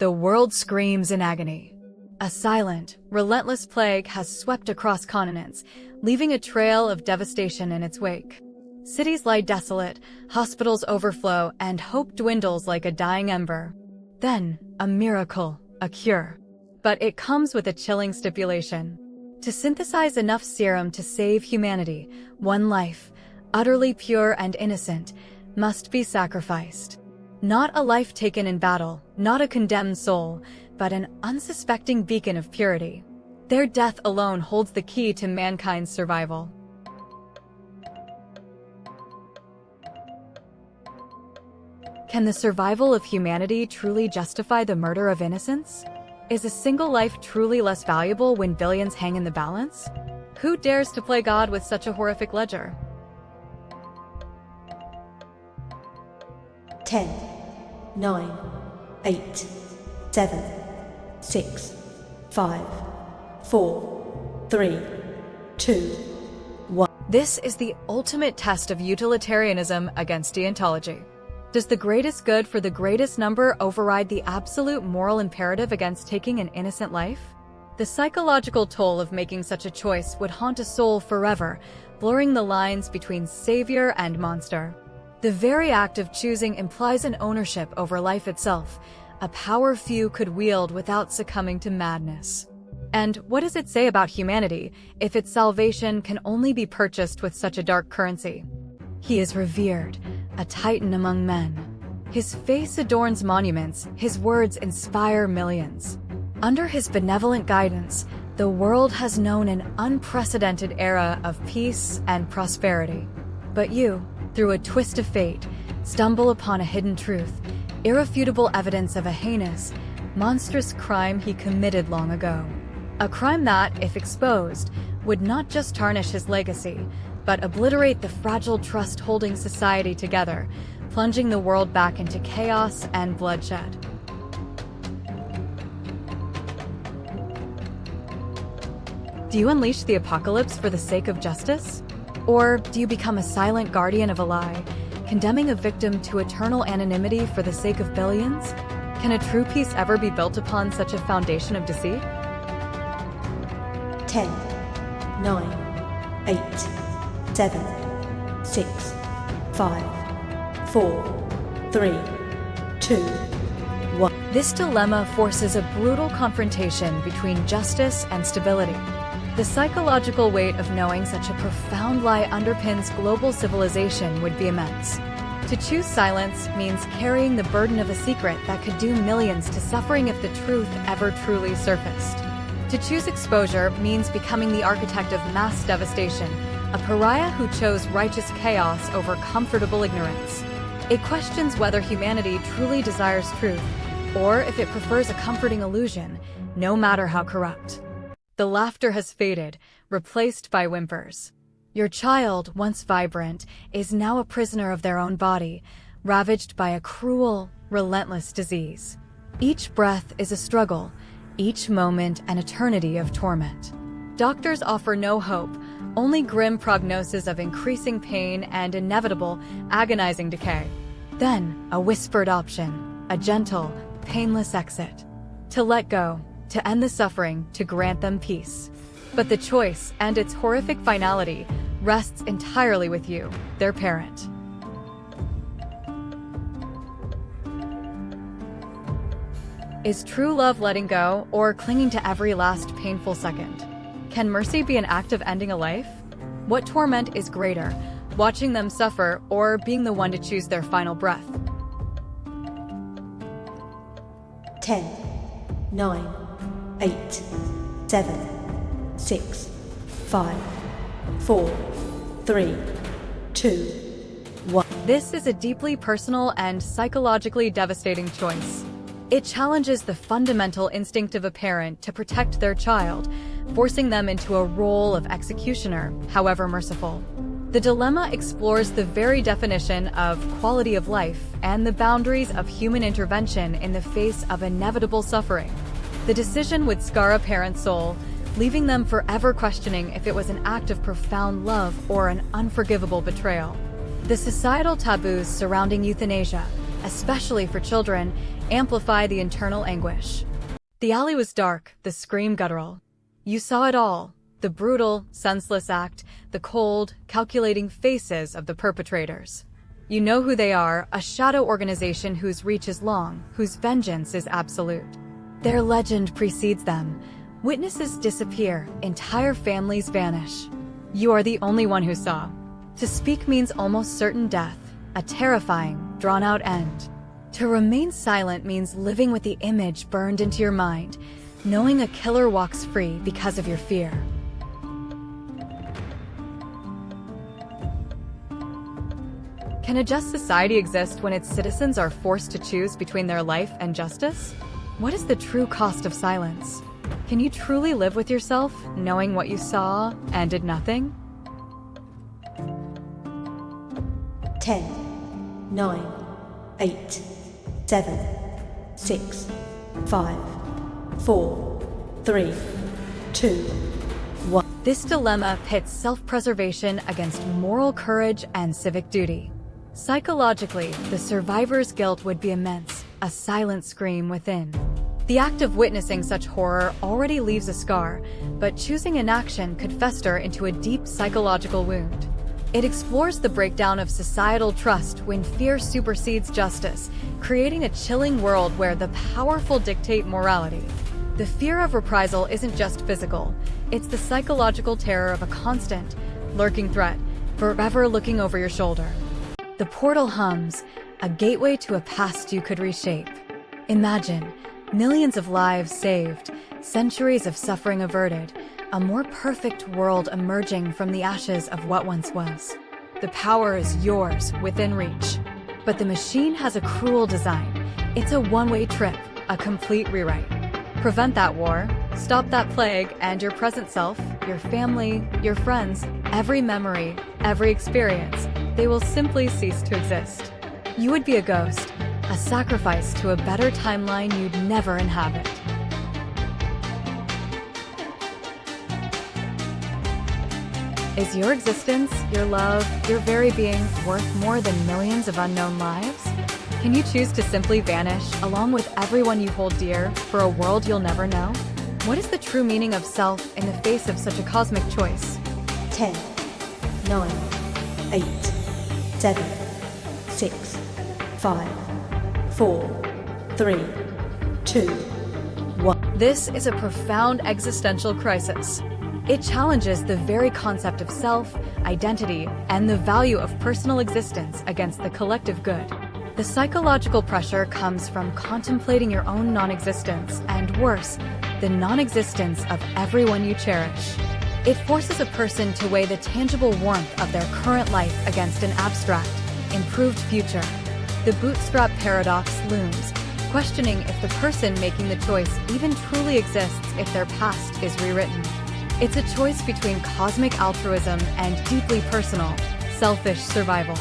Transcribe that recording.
The world screams in agony. A silent, relentless plague has swept across continents, leaving a trail of devastation in its wake. Cities lie desolate, hospitals overflow, and hope dwindles like a dying ember. Then, a miracle, a cure. But it comes with a chilling stipulation. To synthesize enough serum to save humanity, one life, utterly pure and innocent, must be sacrificed. Not a life taken in battle, not a condemned soul, but an unsuspecting beacon of purity. Their death alone holds the key to mankind's survival. Can the survival of humanity truly justify the murder of innocents? Is a single life truly less valuable when billions hang in the balance? Who dares to play God with such a horrific ledger? 10, 9, 8, 7, 6, 5, 4, 3, 2, 1. This is the ultimate test of utilitarianism against deontology. Does the greatest good for the greatest number override the absolute moral imperative against taking an innocent life? The psychological toll of making such a choice would haunt a soul forever, blurring the lines between savior and monster. The very act of choosing implies an ownership over life itself, a power few could wield without succumbing to madness. And what does it say about humanity if its salvation can only be purchased with such a dark currency? He is revered, a titan among men. His face adorns monuments, his words inspire millions. Under his benevolent guidance, the world has known an unprecedented era of peace and prosperity. But you, through a twist of fate, stumble upon a hidden truth, irrefutable evidence of a heinous, monstrous crime he committed long ago. A crime that, if exposed, would not just tarnish his legacy, but obliterate the fragile trust holding society together, plunging the world back into chaos and bloodshed. Do you unleash the apocalypse for the sake of justice? Or do you become a silent guardian of a lie, condemning a victim to eternal anonymity for the sake of billions? Can a true peace ever be built upon such a foundation of deceit? 10, 9, 8, 7, 6, 5, 4, 3, 2, 1. This dilemma forces a brutal confrontation between justice and stability. The psychological weight of knowing such a profound lie underpins global civilization would be immense. To choose silence means carrying the burden of a secret that could doom millions to suffering if the truth ever truly surfaced. To choose exposure means becoming the architect of mass devastation, a pariah who chose righteous chaos over comfortable ignorance. It questions whether humanity truly desires truth, or if it prefers a comforting illusion, no matter how corrupt. The laughter has faded, replaced by whimpers. Your child, once vibrant, is now a prisoner of their own body, ravaged by a cruel, relentless disease. Each breath is a struggle, each moment an eternity of torment. Doctors offer no hope, only grim prognosis of increasing pain and inevitable, agonizing decay. Then, a whispered option, a gentle, painless exit. To let go, to end the suffering, to grant them peace. But the choice, and its horrific finality, rests entirely with you, their parent. Is true love letting go, or clinging to every last painful second? Can mercy be an act of ending a life? What torment is greater, watching them suffer, or being the one to choose their final breath? 10, 9, 8, 7, 6, 5, 4, 3, 2, 1. This is a deeply personal and psychologically devastating choice. It challenges the fundamental instinct of a parent to protect their child, forcing them into a role of executioner, however merciful. The dilemma explores the very definition of quality of life and the boundaries of human intervention in the face of inevitable suffering. The decision would scar a parent's soul, leaving them forever questioning if it was an act of profound love or an unforgivable betrayal. The societal taboos surrounding euthanasia, especially for children, amplify the internal anguish. The alley was dark, the scream guttural. You saw it all, the brutal, senseless act, the cold, calculating faces of the perpetrators. You know who they are, a shadow organization whose reach is long, whose vengeance is absolute. Their legend precedes them. Witnesses disappear, entire families vanish. You are the only one who saw. To speak means almost certain death, a terrifying, drawn-out end. To remain silent means living with the image burned into your mind, knowing a killer walks free because of your fear. Can a just society exist when its citizens are forced to choose between their life and justice? What is the true cost of silence? Can you truly live with yourself, knowing what you saw and did nothing? 10, 9, 8, 7, 6, 5, 4, 3, 2, 1. This dilemma pits self-preservation against moral courage and civic duty. Psychologically, the survivor's guilt would be immense, a silent scream within. The act of witnessing such horror already leaves a scar, but choosing inaction could fester into a deep psychological wound. It explores the breakdown of societal trust when fear supersedes justice, creating a chilling world where the powerful dictate morality. The fear of reprisal isn't just physical, it's the psychological terror of a constant, lurking threat, forever looking over your shoulder. The portal hums, a gateway to a past you could reshape. Imagine, millions of lives saved, centuries of suffering averted, a more perfect world emerging from the ashes of what once was. The power is yours, within reach. But the machine has a cruel design. It's a one-way trip, a complete rewrite. Prevent that war, stop that plague, and your present self, your family, your friends, every memory, every experience, they will simply cease to exist. You would be a ghost, a sacrifice to a better timeline you'd never inhabit. Is your existence, your love, your very being worth more than millions of unknown lives? Can you choose to simply vanish, along with everyone you hold dear, for a world you'll never know? What is the true meaning of self in the face of such a cosmic choice? 10, 9, 8, 7, 6, 5, 4, 3, 2, 1. This is a profound existential crisis. It challenges the very concept of self, identity, and the value of personal existence against the collective good. The psychological pressure comes from contemplating your own non-existence and, worse, the non-existence of everyone you cherish. It forces a person to weigh the tangible warmth of their current life against an abstract, improved future. The bootstrap paradox looms, questioning if the person making the choice even truly exists if their past is rewritten. It's a choice between cosmic altruism and deeply personal, selfish survival.